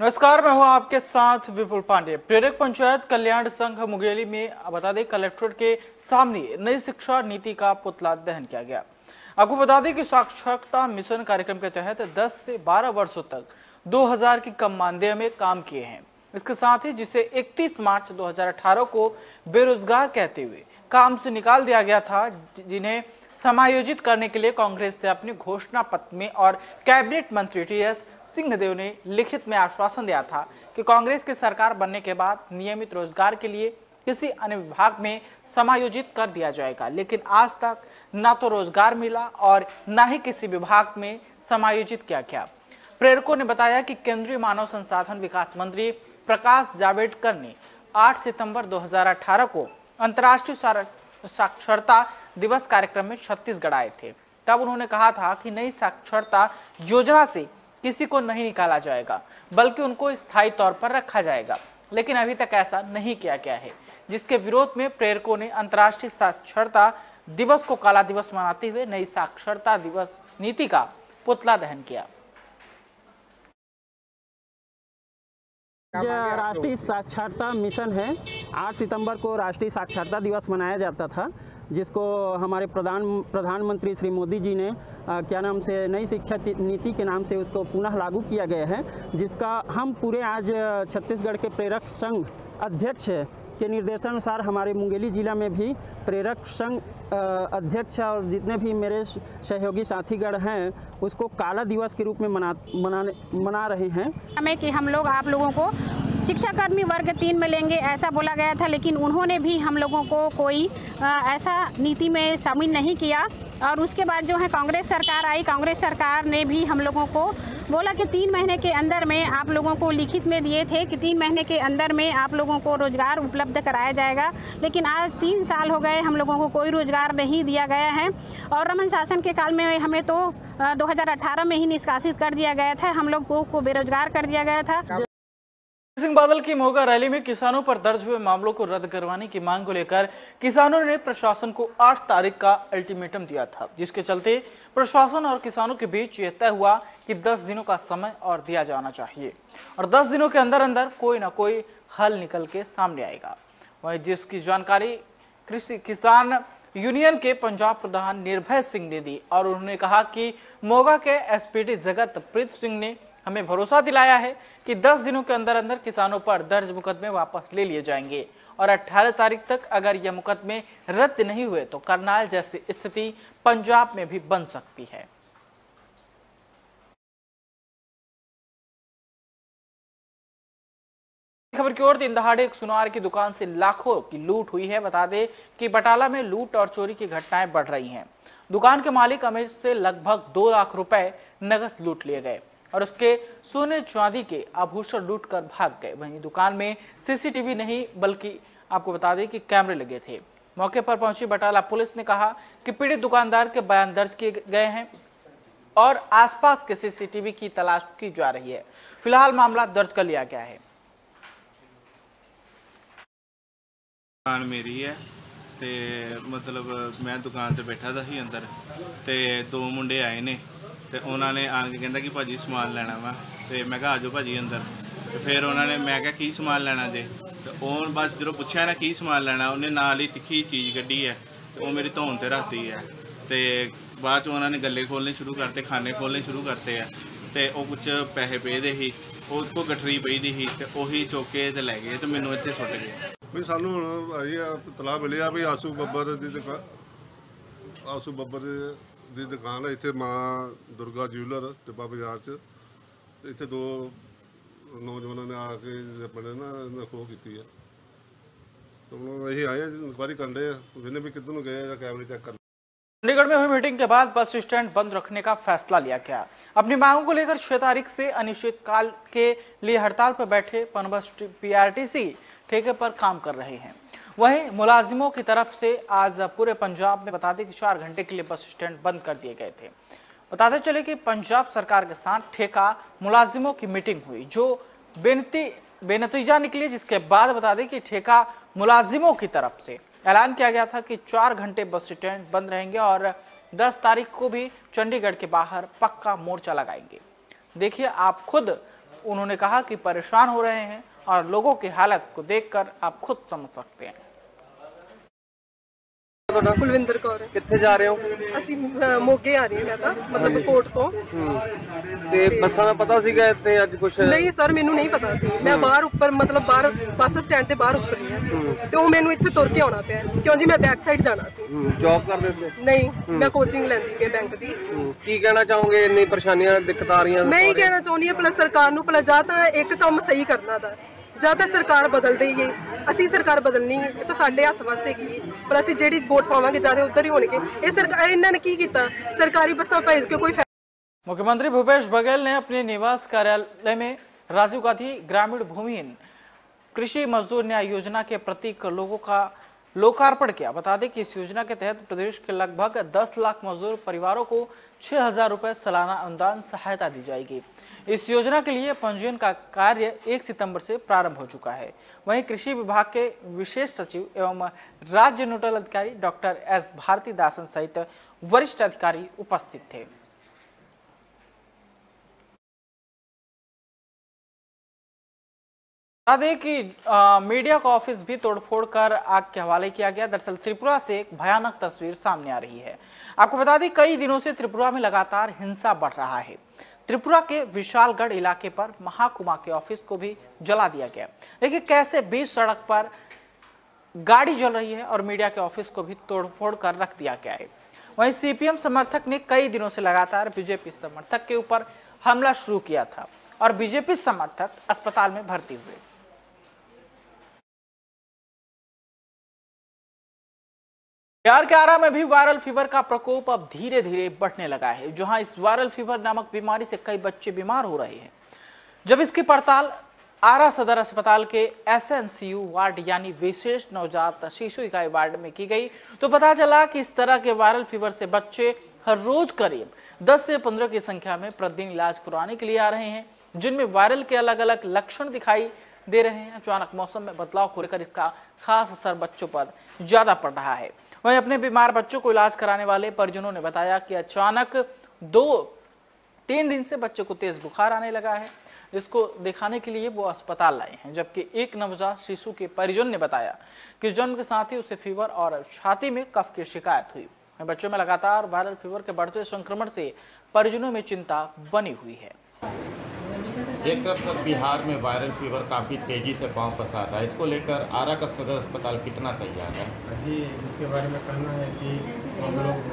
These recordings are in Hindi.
नमस्कार, मैं हूं आपके साथ विपुल पांडे। प्रेरक पंचायत कल्याण संघ मुंगेली में बता दें कलेक्ट्रेट के सामने नई शिक्षा नीति का पुतला दहन किया गया। आपको बता दें कि साक्षरता मिशन कार्यक्रम के तहत 10 से 12 वर्षों तक 2000 की कम मानदेय में काम किए हैं। इसके साथ ही जिसे 31 मार्च 2018 को बेरोजगार कहते हुए काम से निकाल दिया गया था, जिन्हें समायोजित करने के लिए कांग्रेस ने अपने घोषणा पत्र में और कैबिनेट मंत्री टीएस सिंहदेव ने लिखित में आश्वासन दिया था कि कांग्रेस की सरकार बनने के बाद नियमित रोजगार के लिए किसी अन्य विभाग में समायोजित कर दिया जाएगा। लेकिन आज तक न तो रोजगार मिला और न ही किसी विभाग में समायोजित किया गया। प्रेरकों ने बताया कि केंद्रीय मानव संसाधन विकास मंत्री प्रकाश जावड़ेकर ने 8 सितंबर 2018 को अंतर्राष्ट्रीय साक्षरता दिवस कार्यक्रम में छत्तीसगढ़ आए थे। तब उन्होंने कहा था कि नई साक्षरता योजना से किसी को नहीं निकाला जाएगा, बल्कि उनको स्थायी तौर पर रखा जाएगा। लेकिन अभी तक ऐसा नहीं किया गया है, जिसके विरोध में प्रेरकों ने अंतर्राष्ट्रीय साक्षरता दिवस को काला दिवस मनाते हुए नई साक्षरता दिवस नीति का पुतला दहन किया। राष्ट्रीय साक्षरता मिशन है। 8 सितंबर को राष्ट्रीय साक्षरता दिवस मनाया जाता था, जिसको हमारे प्रधानमंत्री श्री मोदी जी ने क्या नाम से नई शिक्षा नीति के नाम से उसको पुनः लागू किया गया है, जिसका हम पूरे आज छत्तीसगढ़ के प्रेरक संघ अध्यक्ष के निर्देशानुसार हमारे मुंगेली जिला में भी प्रेरक संघ अध्यक्ष और जितने भी मेरे सहयोगी साथीगण हैं उसको काला दिवस के रूप में मना रहे हैं। हमें कि हम लोग आप लोगों को शिक्षाकर्मी वर्ग 3 में लेंगे ऐसा बोला गया था, लेकिन उन्होंने भी हम लोगों को कोई ऐसा नीति में शामिल नहीं किया। और उसके बाद जो है कांग्रेस सरकार आई, कांग्रेस सरकार ने भी हम लोगों को बोला कि 3 महीने के अंदर में आप लोगों को लिखित में दिए थे कि 3 महीने के अंदर में आप लोगों को रोजगार उपलब्ध कराया जाएगा। लेकिन आज 3 साल हो गए, हम लोगों को कोई रोजगार नहीं दिया गया है। और रमन शासन के काल में हमें तो 2018 में ही निष्कासित कर दिया गया था, हम लोग को बेरोजगार कर दिया गया था। सिंह बादल की मोगा रैली में किसानों पर दर्ज हुए मामलों को रद्द करवाने की मांग को लेकर किसानों ने प्रशासन को 8 तारीख का अल्टीमेटम दिया था, जिसके चलते प्रशासन और किसानों के बीच यह तय हुआ कि 10 दिनों का समय और दिया जाना चाहिए और 10 दिनों के अंदर अंदर कोई ना कोई हल निकल के सामने आएगा। वहीं जिसकी जानकारी कृषि किसान यूनियन के पंजाब प्रधान निर्भय सिंह ने दी और उन्होंने कहा कि मोगा के एसपीडी जगत प्रीत सिंह ने हमें भरोसा दिलाया है कि 10 दिनों के अंदर अंदर किसानों पर दर्ज मुकदमे वापस ले लिए जाएंगे और 18 तारीख तक अगर ये मुकदमे रद्द नहीं हुए तो करनाल जैसी स्थिति पंजाब में भी बन सकती है। खबर की ओर दिन दहाड़े एक सुनार की दुकान से लाखों की लूट हुई है। बता दें कि बटाला में लूट और चोरी की घटनाएं बढ़ रही हैं। दुकान के मालिक अमित से लगभग 2 लाख रुपए नगद लूट लिए गए और उसके सोने चांदी के आभूषण लूट कर भाग गए। वहीं दुकान में सीसीटीवी नहीं बल्कि आपको बता दें कि कैमरे लगे थे। मौके पर पहुंची बटाला पुलिस ने कहा कि पीड़ित दुकानदार के बयान दर्ज किए गए हैं और आसपास के सीसीटीवी की तलाश की जा रही है। फिलहाल मामला दर्ज कर लिया गया है। दुकान मेरी है ते मतलब मैं दुकान से बैठा था ही अंदर ते 2 मुंडे आए ने ते उन्होंने आन के कहता कि भाजी समान लेना वा ते मैं कहा आ जाओ भाजी अंदर। तो फिर उन्होंने मैं क्या की समान लेना जे तो उन बस जो पूछा ना की समान लेना उन्हें नाल ही तिखी चीज़ कड्डी है तो वो मेरी धौन ते रखती है। तो बाद च उन्होंने गले खोलने शुरू करते, खाने खोलने शुरू करते हैं तो वो कुछ पैसे पे दे ही उसको गठरी पई दी ही तो वही चौके ते लै गए तो मैनू इत्थे सुट गए। भी सानू आई तलाह मिली भी आसू बब्बर की दुकान है इतने माँ दुर्गा ज्वैलर टिब्बा बाजार च इतने 2 नौजवानों ने आके अपने ना खो की है तो यही आए इंक्वायरी कर रहे हैं जिन्हें भी कितने गए कैमरे चेक कर। चंडीगढ़ में हुई मीटिंग के बाद बस स्टैंड बंद रखने का फैसला लिया गया। अपनी मांगों को लेकर 6 तारीख से अनिश्चितकाल के लिए हड़ताल पर बैठे पनबस पीआरटीसी ठेके पर काम कर रहे हैं। वहीं मुलाजिमों की तरफ से आज पूरे पंजाब में बता दें कि 4 घंटे के लिए बस स्टैंड बंद कर दिए गए थे। बताते चले कि पंजाब सरकार के साथ ठेका मुलाजिमों की मीटिंग हुई जो बेनतीजा निकली, जिसके बाद बता दें कि ठेका मुलाजिमों की तरफ से ऐलान किया गया था कि 4 घंटे बस स्टैंड बंद रहेंगे और 10 तारीख को भी चंडीगढ़ के बाहर पक्का मोर्चा लगाएंगे। देखिए आप खुद उन्होंने कहा कि परेशान हो रहे हैं और लोगों की हालत को देखकर आप खुद समझ सकते हैं। कुलविंदर कौर कितने जा रहे हो? ਅਸੀਂ ਮੋਗੇ ਆ ਰਹੀ ਹਾਂ ਮੈਂ ਤਾਂ ਮਤਲਬ ਕੋਟ ਤੋਂ ਤੇ ਬੱਸਾਂ ਦਾ ਪਤਾ ਸੀਗਾ ਇੱਥੇ ਅੱਜ ਕੁਛ? ਨਹੀਂ ਸਰ ਮੈਨੂੰ ਨਹੀਂ ਪਤਾ ਸੀ। ਮੈਂ ਬਾਹਰ ਉੱਪਰ ਮਤਲਬ ਬਾਹਰ ਬੱਸ ਸਟੈਂਡ ਤੇ ਬਾਹਰ ਉੱਪਰ ਹਾਂ ਤੇ ਉਹ ਮੈਨੂੰ ਇੱਥੇ ਤੁਰ ਕੇ ਆਉਣਾ ਪਿਆ ਕਿਉਂ ਜੀ ਮੈਂ ਬੈਕ ਸਾਈਡ ਜਾਣਾ ਸੀ। ਜੌਬ ਕਰਦੇ ਸੀ? ਨਹੀਂ ਮੈਂ ਕੋਚਿੰਗ ਲੈਂਦੀ ਪਈ ਬੈਂਕ ਦੀ। ਕੀ ਕਹਿਣਾ ਚਾਹੋਗੇ ਇੰਨੀ ਪਰੇਸ਼ਾਨੀਆਂ ਦਿੱਕਤਾਂ ਆ ਰਹੀਆਂ? ਮੈਂ ਇਹ ਕਹਿਣਾ ਚਾਹੁੰਦੀ ਹਾਂ ਭਲਾ ਸਰਕਾਰ ਨੂੰ ਭਲਾ ਜਾਂ ਤਾਂ ਇੱਕ ਕੰਮ ਸਹੀ ਕਰਨਾ ਦਾ ਜਾਂ ਤਾਂ ਸਰਕਾਰ ਬਦਲ ਦੇਈਏ। ਅਸੀਂ ਸਰਕਾਰ ਬਦਲਣੀ ਹੈ ਇਹ ਤਾਂ ਸਾਡੇ ਹੱਥ ਵਾਸਤੇ ਹੈਗੀ ਪਰ ਅਸੀਂ ਜਿਹੜੀ ਵੋਟ ਪਾਵਾਂਗੇ ਜਿਆਦਾ ਉੱਧਰ ਹੀ ਹੋਣਗੇ। ਇਹ ਸਰਕਾਰ ਇਹਨਾਂ ने की किया सरकारी बसों भेज के कोई। मुख्यमंत्री भूपेश बघेल ने अपने निवास कार्यालय में राजीव गांधी ग्रामीण भूमिहीन कृषि मजदूर न्याय योजना के प्रतीक लोगों का लोकार्पण किया। बता दें कि इस योजना के तहत प्रदेश के लगभग 10 लाख मजदूर परिवारों को 6,000 रुपए सालाना अनुदान सहायता दी जाएगी। इस योजना के लिए पंजीयन का कार्य 1 सितंबर से प्रारंभ हो चुका है। वहीं कृषि विभाग के विशेष सचिव एवं राज्य नोडल अधिकारी डॉक्टर एस भारतीदासन सहित वरिष्ठ अधिकारी उपस्थित थे। बता दें कि मीडिया का ऑफिस भी तोड़फोड़ कर आग के हवाले किया गया। दरअसल त्रिपुरा से एक भयानक तस्वीर सामने आ रही है। आपको बता दें कई दिनों से त्रिपुरा में लगातार हिंसा बढ़ रहा है। त्रिपुरा के विशालगढ़ इलाके पर महाकुमा के ऑफिस को भी जला दिया गया। देखिए कैसे बीच सड़क पर गाड़ी जल रही है और मीडिया के ऑफिस को भी तोड़फोड़ कर रख दिया गया है। वहीं सीपीएम समर्थक ने कई दिनों से लगातार बीजेपी समर्थक के ऊपर हमला शुरू किया था और बीजेपी समर्थक अस्पताल में भर्ती हुए। बिहार के आरा में भी वायरल फीवर का प्रकोप अब धीरे धीरे बढ़ने लगा है। जहां इस वायरल फीवर नामक बीमारी से कई बच्चे बीमार हो रहे हैं। जब इसकी पड़ताल आरा सदर अस्पताल के एसएनसीयू वार्ड यानी विशेष नवजात शिशु इकाई वार्ड में की गई तो पता चला कि इस तरह के वायरल फीवर से बच्चे हर रोज करीब 10 से 15 की संख्या में प्रतिदिन इलाज करवाने के लिए आ रहे हैं, जिनमें वायरल के अलग अलग लक्षण दिखाई दे रहे हैं। अचानक मौसम में बदलाव को लेकर इसका खास असर बच्चों पर ज्यादा पड़ रहा है। वहीं अपने बीमार बच्चों को इलाज कराने वाले परिजनों ने बताया कि अचानक 2-3 दिन से बच्चे को तेज बुखार आने लगा है। इसको दिखाने के लिए वो अस्पताल लाए हैं, जबकि एक नवजात शिशु के परिजन ने बताया कि जन्म के साथ ही उसे फीवर और छाती में कफ की शिकायत हुई। बच्चों में लगातार वायरल फीवर के बढ़ते संक्रमण से परिजनों में चिंता बनी हुई है। एक तरफ बिहार में वायरल फीवर काफ़ी तेज़ी से पांव पसार रहा है, इसको लेकर आरा का सदर अस्पताल कितना तैयार है? जी, इसके बारे में कहना है कि हम लोग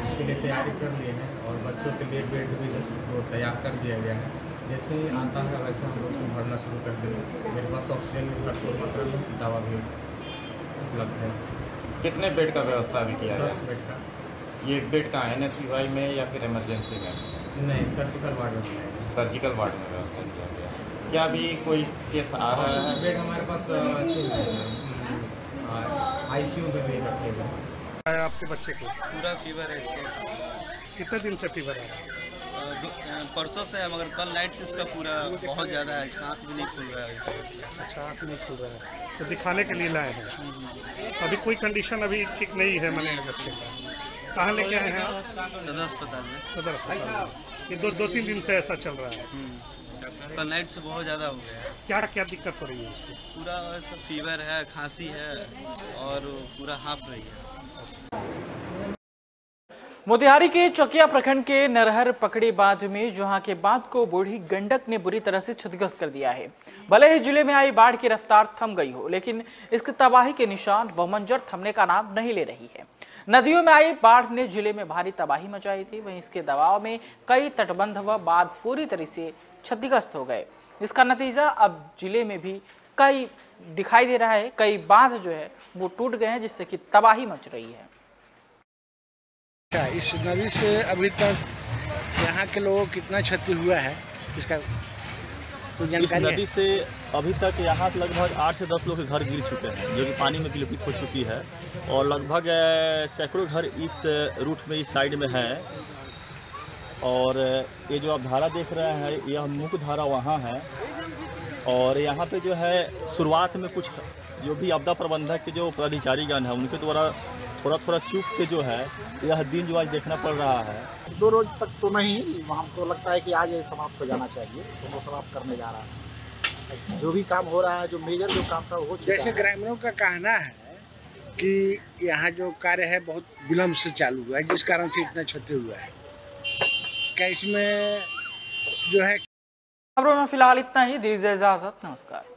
इसके लिए तैयारी कर लिए हैं और बच्चों के लिए बेड भी तैयार कर दिया गया है। जैसे ही आता है वैसे हम लोग भरना शुरू कर देंगे। मेरे पास ऑक्सीजन भी भरपूर मात्रा में दवा भी उपलब्ध है। कितने बेड का व्यवस्था भी किया है? 10 बेड का। ये बेड कहाँ है, NSCY में या फिर इमरजेंसी में? नहीं, सर्जिकल वार्ड में। सर्जिकल वार्ड में व्यवस्था किया गया। क्या अभी कोई केस आ रहा है? बेड हमारे पास ICU में भी रखे हुए हैं। आपके बच्चे को पूरा फीवर है इसको। कितने दिन से फीवर है? परसों से है, मगर कल नाइट से इसका पूरा बहुत ज़्यादा है। इसका आँख भी नहीं खुल रहा है। अच्छा, आँख नहीं खुल रहा है तो दिखाने के लिए लाए हैं। अभी कोई कंडीशन अभी ठीक नहीं है मैंने बच्चे का। कहाँ लेके आए हैं आप? सदर अस्पताल में। सदर अस्पताल। ये 2-3 दिन से ऐसा चल रहा है। कल नाइट से बहुत ज़्यादा हो गया है। क्या क्या दिक्कत हो रही है उसको? पूरा इसका फीवर है, खांसी है और पूरा हाँफ रही है। मोतिहारी के चकिया प्रखंड के नरहर पकड़ी बांध में जहां के बांध को बूढ़ी गंडक ने बुरी तरह से क्षतिग्रस्त कर दिया है। भले ही जिले में आई बाढ़ की रफ्तार थम गई हो, लेकिन इसकी तबाही के निशान व मंजर थमने का नाम नहीं ले रही है। नदियों में आई बाढ़ ने जिले में भारी तबाही मचाई थी। वहीं इसके दबाव में कई तटबंध व बांध पूरी तरह से क्षतिग्रस्त हो गए। इसका नतीजा अब जिले में भी कई दिखाई दे रहा है। कई बांध जो है वो टूट गए हैं, जिससे कि तबाही मच रही है। इस नदी से अभी तक यहाँ के लोगों को कितना क्षति हुआ है इसका तो जानकारी? इस नदी से अभी तक यहाँ लगभग 8 से 10 लोग के घर गिर चुके हैं, जो कि पानी में विलुप्त हो चुकी है। और लगभग सैकड़ों घर इस रूट में, इस साइड में है। और ये जो आप धारा देख रहे हैं, यह मुख्य धारा वहाँ है। और यहाँ पे जो है शुरुआत में कुछ जो भी आपदा प्रबंधक के जो पदाधिकारीगण हैं, उनके द्वारा थोड़ा थोड़ा चूक से जो है यह दिन जो आज देखना पड़ रहा है। 2 रोज तक तो नहीं, हमको लगता है कि आज ये समाप्त हो जाना चाहिए, तो वो समाप्त करने जा रहा है। जो भी काम हो रहा है, जो मेजर जो काम था वो हो चुका है। जैसे ग्रामीणों का कहना है कि यहाँ जो कार्य है बहुत विलम्ब से चालू हुआ है, जिस कारण से इतना क्षति हुआ है। क्या इसमें जो है खबरों में फिलहाल इतना ही। दीजिए इजाजत, नमस्कार।